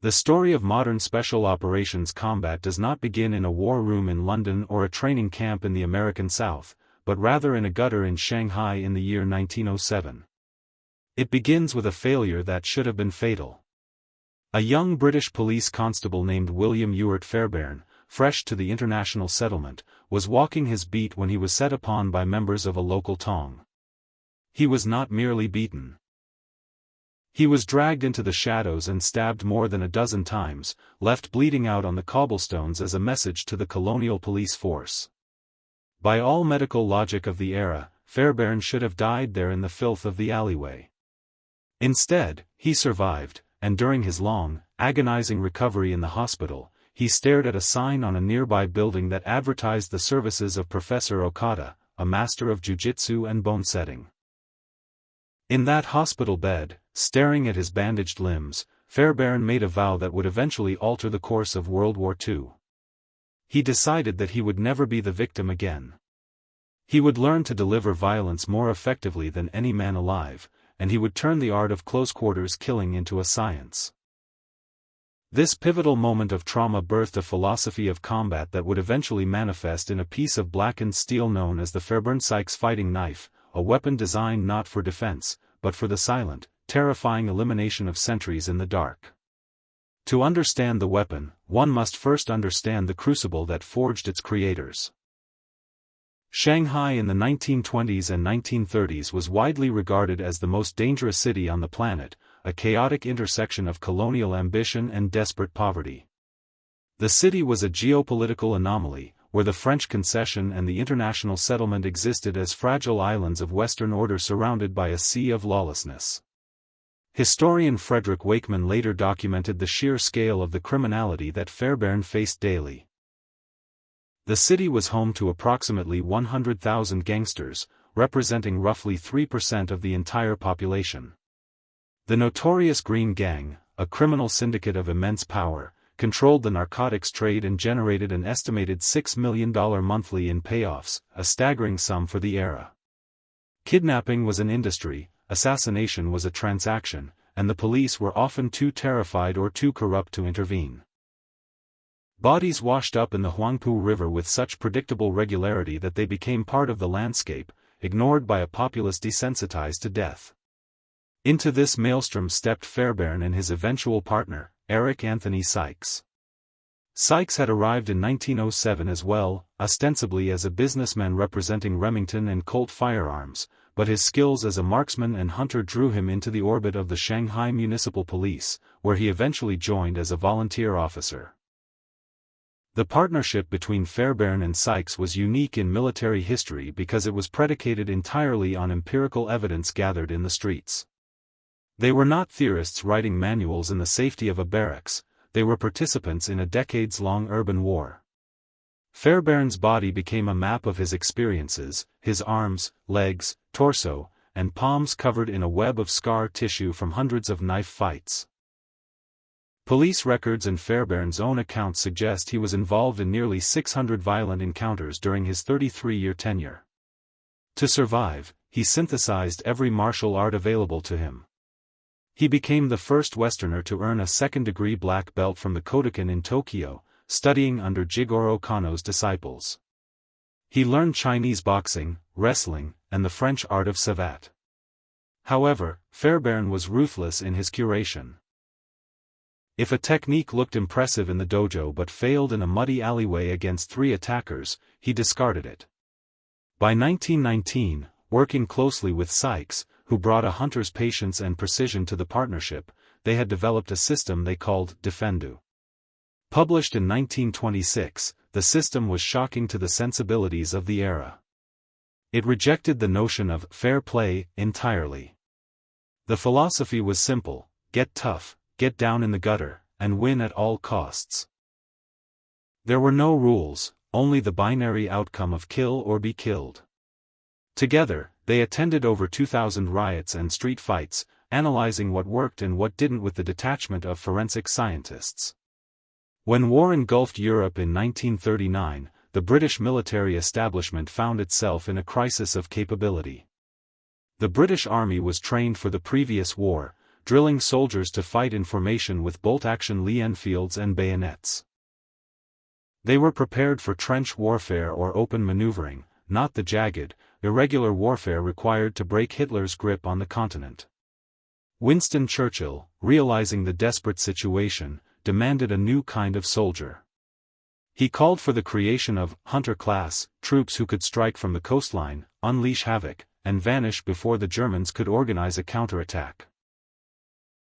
The story of modern special operations combat does not begin in a war room in London or a training camp in the American South, but rather in a gutter in Shanghai in the year 1907. It begins with a failure that should have been fatal. A young British police constable named William Ewart Fairbairn, fresh to the international settlement, was walking his beat when he was set upon by members of a local tong. He was not merely beaten. He was dragged into the shadows and stabbed more than a dozen times, left bleeding out on the cobblestones as a message to the colonial police force. By all medical logic of the era, Fairbairn should have died there in the filth of the alleyway. Instead, he survived, and during his long, agonizing recovery in the hospital, he stared at a sign on a nearby building that advertised the services of Professor Okada, a master of jiu-jitsu and bone setting. In that hospital bed, staring at his bandaged limbs, Fairbairn made a vow that would eventually alter the course of World War II. He decided that he would never be the victim again. He would learn to deliver violence more effectively than any man alive, and he would turn the art of close-quarters killing into a science. This pivotal moment of trauma birthed a philosophy of combat that would eventually manifest in a piece of blackened steel known as the Fairbairn-Sykes fighting knife, a weapon designed not for defense, but for the silent, terrifying elimination of sentries in the dark. To understand the weapon, one must first understand the crucible that forged its creators. Shanghai in the 1920s and 1930s was widely regarded as the most dangerous city on the planet, a chaotic intersection of colonial ambition and desperate poverty. The city was a geopolitical anomaly, where the French concession and the international settlement existed as fragile islands of Western order surrounded by a sea of lawlessness. Historian Frederick Wakeman later documented the sheer scale of the criminality that Fairbairn faced daily. The city was home to approximately 100,000 gangsters, representing roughly 3% of the entire population. The notorious Green Gang, a criminal syndicate of immense power, controlled the narcotics trade and generated an estimated $6 million monthly in payoffs, a staggering sum for the era. Kidnapping was an industry, assassination was a transaction, and the police were often too terrified or too corrupt to intervene. Bodies washed up in the Huangpu River with such predictable regularity that they became part of the landscape, ignored by a populace desensitized to death. Into this maelstrom stepped Fairbairn and his eventual partner, Eric Anthony Sykes. Sykes had arrived in 1907 as well, ostensibly as a businessman representing Remington and Colt firearms, but his skills as a marksman and hunter drew him into the orbit of the Shanghai Municipal Police, where he eventually joined as a volunteer officer. The partnership between Fairbairn and Sykes was unique in military history because it was predicated entirely on empirical evidence gathered in the streets. They were not theorists writing manuals in the safety of a barracks, they were participants in a decades-long urban war. Fairbairn's body became a map of his experiences, his arms, legs, torso, and palms covered in a web of scar tissue from hundreds of knife fights. Police records and Fairbairn's own accounts suggest he was involved in nearly 600 violent encounters during his 33-year tenure. To survive, he synthesized every martial art available to him. He became the first Westerner to earn a second-degree black belt from the Kodokan in Tokyo, studying under Jigoro Kano's disciples. He learned Chinese boxing, wrestling, and the French art of savate. However, Fairbairn was ruthless in his curation. If a technique looked impressive in the dojo but failed in a muddy alleyway against 3 attackers, he discarded it. By 1919, working closely with Sykes, who brought a hunter's patience and precision to the partnership, they had developed a system they called Defendu. Published in 1926, the system was shocking to the sensibilities of the era. It rejected the notion of fair play entirely. The philosophy was simple: get tough, get down in the gutter, and win at all costs. There were no rules, only the binary outcome of kill or be killed. Together, they attended over 2,000 riots and street fights, analyzing what worked and what didn't with the detachment of forensic scientists. When war engulfed Europe in 1939, the British military establishment found itself in a crisis of capability. The British Army was trained for the previous war, drilling soldiers to fight in formation with bolt-action Lee-Enfields and bayonets. They were prepared for trench warfare or open maneuvering, not the jagged, irregular warfare required to break Hitler's grip on the continent. Winston Churchill, realizing the desperate situation, demanded a new kind of soldier. He called for the creation of hunter-class troops who could strike from the coastline, unleash havoc, and vanish before the Germans could organize a counterattack.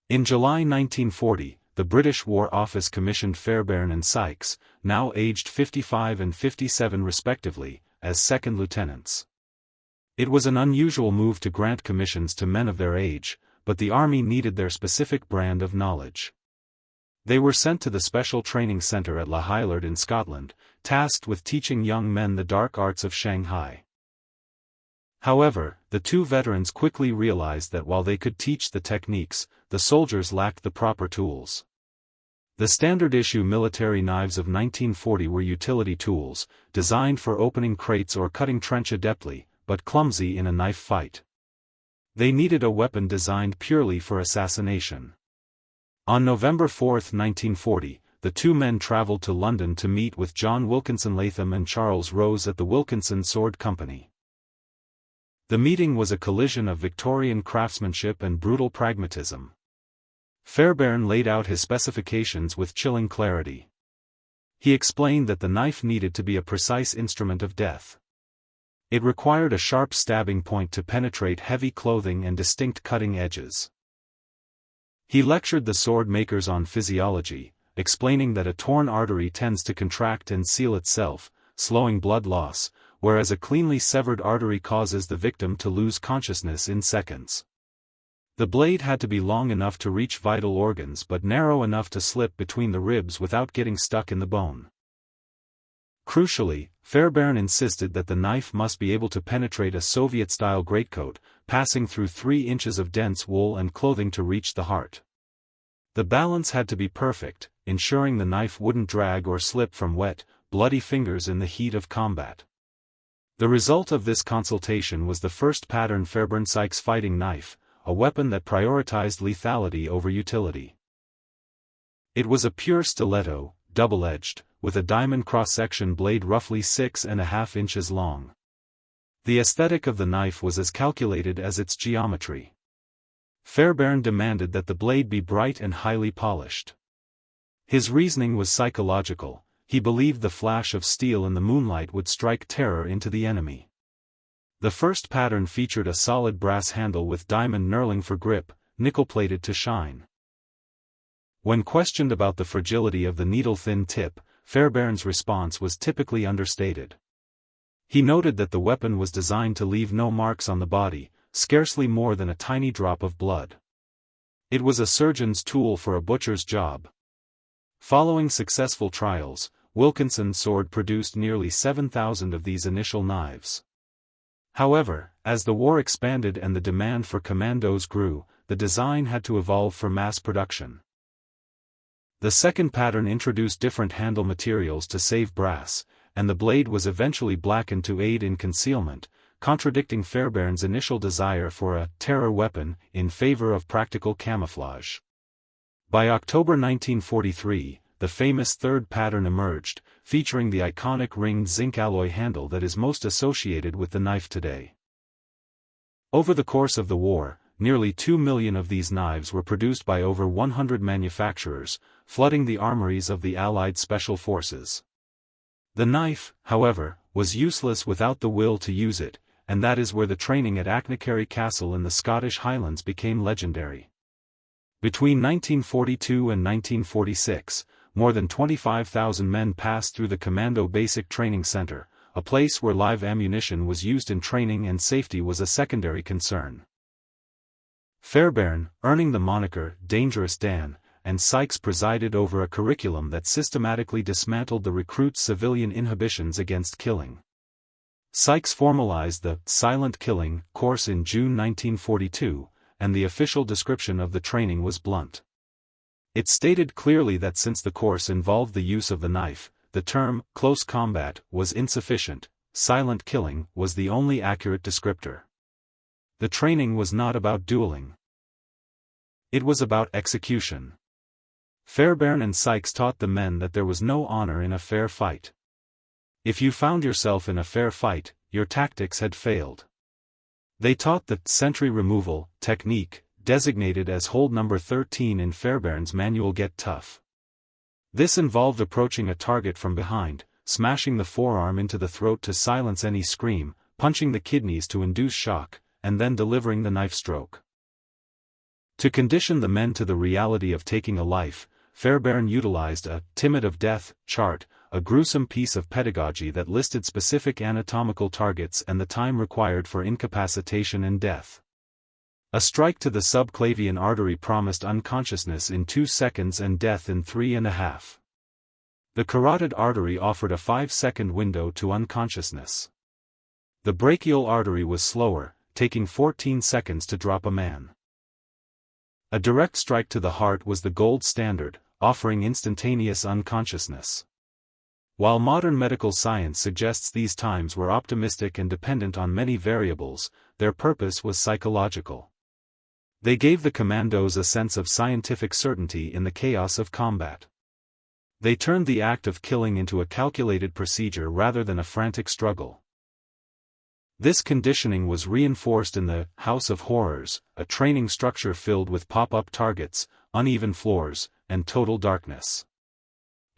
In July 1940, the British War Office commissioned Fairbairn and Sykes, now aged 55 and 57 respectively, as second lieutenants. It was an unusual move to grant commissions to men of their age, but the Army needed their specific brand of knowledge. They were sent to the Special Training Center at La Hillard in Scotland, tasked with teaching young men the dark arts of Shanghai. However, the two veterans quickly realized that while they could teach the techniques, the soldiers lacked the proper tools. The standard-issue military knives of 1940 were utility tools, designed for opening crates or cutting trench adeptly, but clumsy in a knife fight. They needed a weapon designed purely for assassination. On November 4, 1940, the two men traveled to London to meet with John Wilkinson Latham and Charles Rose at the Wilkinson Sword Company. The meeting was a collision of Victorian craftsmanship and brutal pragmatism. Fairbairn laid out his specifications with chilling clarity. He explained that the knife needed to be a precise instrument of death. It required a sharp stabbing point to penetrate heavy clothing and distinct cutting edges. He lectured the sword makers on physiology, explaining that a torn artery tends to contract and seal itself, slowing blood loss, whereas a cleanly severed artery causes the victim to lose consciousness in seconds. The blade had to be long enough to reach vital organs but narrow enough to slip between the ribs without getting stuck in the bone. Crucially, Fairbairn insisted that the knife must be able to penetrate a Soviet-style greatcoat, passing through 3 inches of dense wool and clothing to reach the heart. The balance had to be perfect, ensuring the knife wouldn't drag or slip from wet, bloody fingers in the heat of combat. The result of this consultation was the first pattern Fairbairn-Sykes fighting knife, a weapon that prioritized lethality over utility. It was a pure stiletto, double-edged, with a diamond cross-section blade roughly 6.5 inches long. The aesthetic of the knife was as calculated as its geometry. Fairbairn demanded that the blade be bright and highly polished. His reasoning was psychological. He believed the flash of steel in the moonlight would strike terror into the enemy. The first pattern featured a solid brass handle with diamond knurling for grip, nickel-plated to shine. When questioned about the fragility of the needle-thin tip, Fairbairn's response was typically understated. He noted that the weapon was designed to leave no marks on the body, scarcely more than a tiny drop of blood. It was a surgeon's tool for a butcher's job. Following successful trials, Wilkinson's sword produced nearly 7,000 of these initial knives. However, as the war expanded and the demand for commandos grew, the design had to evolve for mass production. The second pattern introduced different handle materials to save brass, and the blade was eventually blackened to aid in concealment, contradicting Fairbairn's initial desire for a terror weapon in favor of practical camouflage. By October 1943, the famous third pattern emerged, featuring the iconic ringed zinc alloy handle that is most associated with the knife today. Over the course of the war, nearly 2 million of these knives were produced by over 100 manufacturers, flooding the armories of the Allied Special Forces. The knife, however, was useless without the will to use it, and that is where the training at Achnacarry Castle in the Scottish Highlands became legendary. Between 1942 and 1946, more than 25,000 men passed through the Commando Basic Training Center, a place where live ammunition was used in training and safety was a secondary concern. Fairbairn, earning the moniker Dangerous Dan, and Sykes presided over a curriculum that systematically dismantled the recruits' civilian inhibitions against killing. Sykes formalized the Silent Killing course in June 1942, and the official description of the training was blunt. It stated clearly that since the course involved the use of the knife, the term close combat was insufficient. Silent killing was the only accurate descriptor. The training was not about dueling. It was about execution. Fairbairn-Sykes taught the men that there was no honor in a fair fight. If you found yourself in a fair fight, your tactics had failed. They taught the sentry removal technique, designated as hold number 13 in Fairbairn's manual Get Tough. This involved approaching a target from behind, smashing the forearm into the throat to silence any scream, punching the kidneys to induce shock, and then delivering the knife stroke. To condition the men to the reality of taking a life, Fairbairn utilized a timid of death chart, a gruesome piece of pedagogy that listed specific anatomical targets and the time required for incapacitation and death. A strike to the subclavian artery promised unconsciousness in 2 seconds and death in 3.5. The carotid artery offered a 5-second window to unconsciousness. The brachial artery was slower, taking 14 seconds to drop a man. A direct strike to the heart was the gold standard, offering instantaneous unconsciousness. While modern medical science suggests these times were optimistic and dependent on many variables, their purpose was psychological. They gave the Commandos a sense of scientific certainty in the chaos of combat. They turned the act of killing into a calculated procedure rather than a frantic struggle. This conditioning was reinforced in the House of Horrors, a training structure filled with pop-up targets, uneven floors, and total darkness.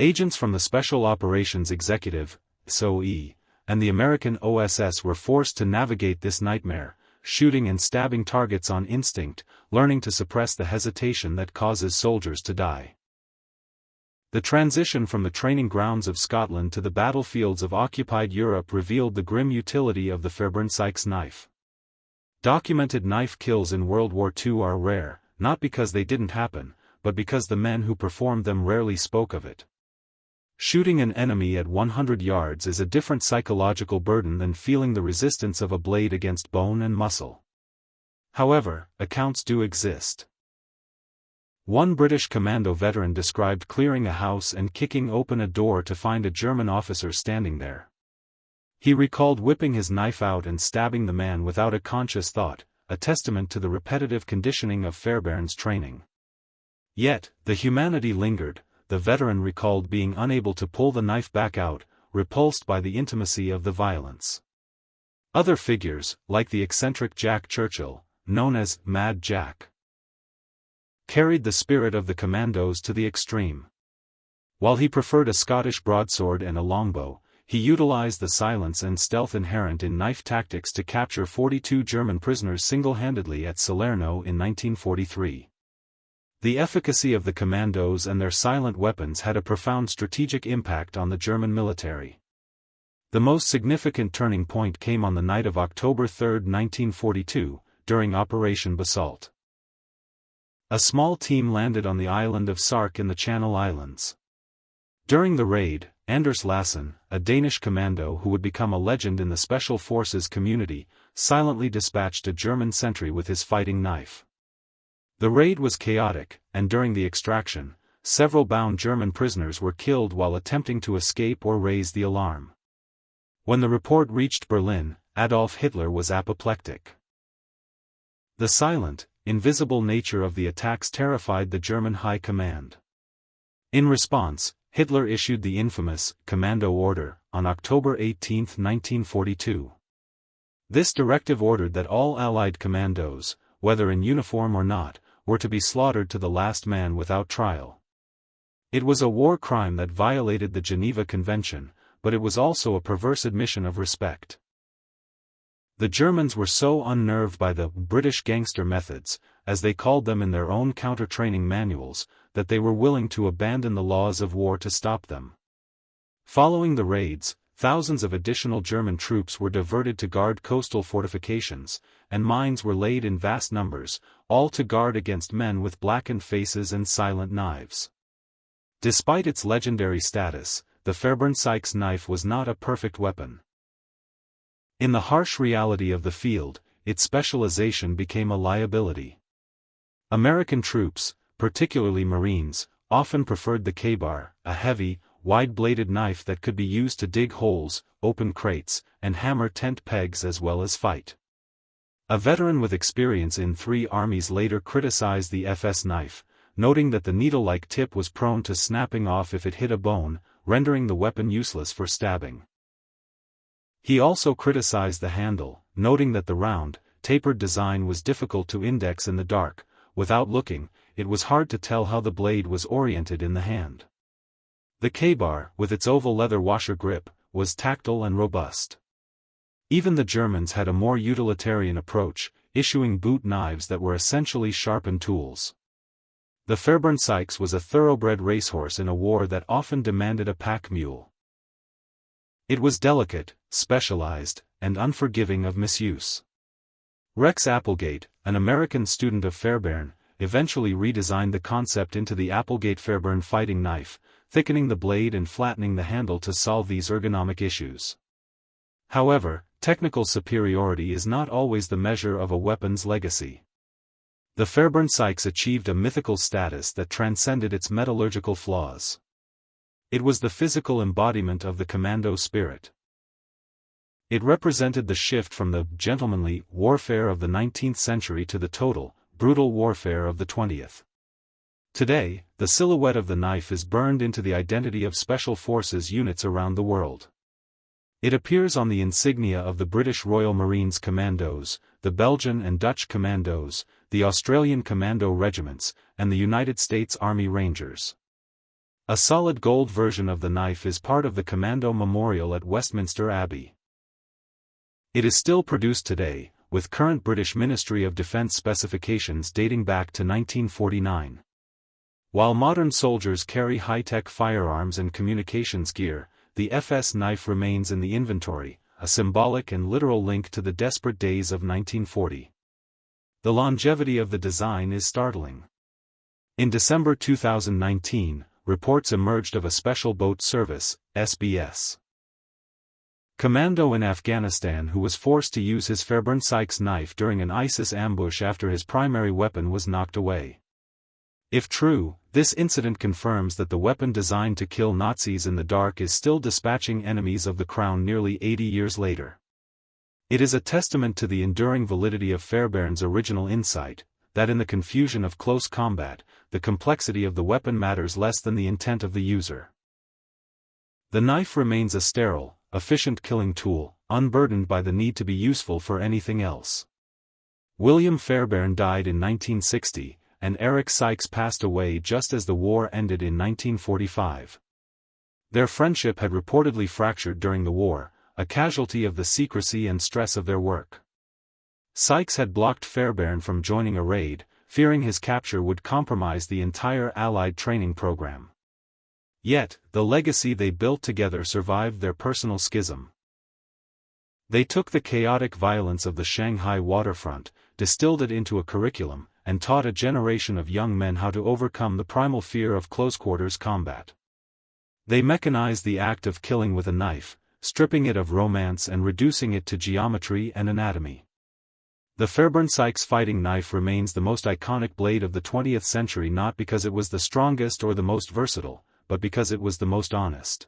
Agents from the Special Operations Executive, SOE, and the American OSS were forced to navigate this nightmare, shooting and stabbing targets on instinct, learning to suppress the hesitation that causes soldiers to die. The transition from the training grounds of Scotland to the battlefields of occupied Europe revealed the grim utility of the Fairbairn-Sykes knife. Documented knife kills in World War II are rare, not because they didn't happen, but because the men who performed them rarely spoke of it. Shooting an enemy at 100 yards is a different psychological burden than feeling the resistance of a blade against bone and muscle. However, accounts do exist. One British Commando veteran described clearing a house and kicking open a door to find a German officer standing there. He recalled whipping his knife out and stabbing the man without a conscious thought, a testament to the repetitive conditioning of Fairbairn's training. Yet, the humanity lingered. The veteran recalled being unable to pull the knife back out, repulsed by the intimacy of the violence. Other figures, like the eccentric Jack Churchill, known as Mad Jack, carried the spirit of the Commandos to the extreme. While he preferred a Scottish broadsword and a longbow, he utilized the silence and stealth inherent in knife tactics to capture 42 German prisoners single-handedly at Salerno in 1943. The efficacy of the Commandos and their silent weapons had a profound strategic impact on the German military. The most significant turning point came on the night of October 3, 1942, during Operation Basalt. A small team landed on the island of Sark in the Channel Islands. During the raid, Anders Lassen, a Danish commando who would become a legend in the Special Forces community, silently dispatched a German sentry with his fighting knife. The raid was chaotic, and during the extraction, several bound German prisoners were killed while attempting to escape or raise the alarm. When the report reached Berlin, Adolf Hitler was apoplectic. The silent, invisible nature of the attacks terrified the German High Command. In response, Hitler issued the infamous Commando Order on October 18, 1942. This directive ordered that all Allied commandos, whether in uniform or not, were to be slaughtered to the last man without trial. It was a war crime that violated the Geneva Convention, but it was also a perverse admission of respect. The Germans were so unnerved by the British gangster methods, as they called them in their own counter-training manuals, that they were willing to abandon the laws of war to stop them. Following the raids, thousands of additional German troops were diverted to guard coastal fortifications, and mines were laid in vast numbers, all to guard against men with blackened faces and silent knives. Despite its legendary status, the Fairbairn-Sykes knife was not a perfect weapon. In the harsh reality of the field, its specialization became a liability. American troops, particularly Marines, often preferred the K-bar, a heavy, wide-bladed knife that could be used to dig holes, open crates, and hammer tent pegs as well as fight. A veteran with experience in three armies later criticized the FS knife, noting that the needle-like tip was prone to snapping off if it hit a bone, rendering the weapon useless for stabbing. He also criticized the handle, noting that the round, tapered design was difficult to index in the dark. Without looking, it was hard to tell how the blade was oriented in the hand. The K-bar, with its oval leather washer grip, was tactile and robust. Even the Germans had a more utilitarian approach, issuing boot knives that were essentially sharpened tools. The Fairbairn-Sykes was a thoroughbred racehorse in a war that often demanded a pack mule. It was delicate, specialized, and unforgiving of misuse. Rex Applegate, an American student of Fairbairn, eventually redesigned the concept into the Applegate Fairbairn fighting knife, thickening the blade and flattening the handle to solve these ergonomic issues. However, technical superiority is not always the measure of a weapon's legacy. The Fairbairn-Sykes achieved a mythical status that transcended its metallurgical flaws. It was the physical embodiment of the Commando spirit. It represented the shift from the gentlemanly warfare of the 19th century to the total, brutal warfare of the 20th. Today, the silhouette of the knife is burned into the identity of special forces units around the world. It appears on the insignia of the British Royal Marines Commandos, the Belgian and Dutch Commandos, the Australian Commando regiments, and the United States Army Rangers. A solid gold version of the knife is part of the Commando Memorial at Westminster Abbey. It is still produced today, with current British Ministry of Defence specifications dating back to 1949. While modern soldiers carry high-tech firearms and communications gear, the FS knife remains in the inventory, a symbolic and literal link to the desperate days of 1940. The longevity of the design is startling. In December 2019, reports emerged of a Special Boat Service, SBS Commando in Afghanistan who was forced to use his Fairbairn-Sykes knife during an ISIS ambush after his primary weapon was knocked away. If true, this incident confirms that the weapon designed to kill Nazis in the dark is still dispatching enemies of the crown nearly 80 years later. It is a testament to the enduring validity of Fairbairn's original insight, that in the confusion of close combat, the complexity of the weapon matters less than the intent of the user. The knife remains a sterile, efficient killing tool, unburdened by the need to be useful for anything else. William Fairbairn died in 1960, and Eric Sykes passed away just as the war ended in 1945. Their friendship had reportedly fractured during the war, a casualty of the secrecy and stress of their work. Sykes had blocked Fairbairn from joining a raid, fearing his capture would compromise the entire Allied training program. Yet, the legacy they built together survived their personal schism. They took the chaotic violence of the Shanghai waterfront, distilled it into a curriculum, and taught a generation of young men how to overcome the primal fear of close-quarters combat. They mechanized the act of killing with a knife, stripping it of romance and reducing it to geometry and anatomy. The Fairbairn-Sykes fighting knife remains the most iconic blade of the 20th century not because it was the strongest or the most versatile, but because it was the most honest.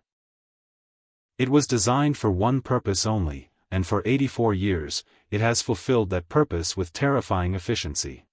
It was designed for one purpose only, and for 84 years, it has fulfilled that purpose with terrifying efficiency.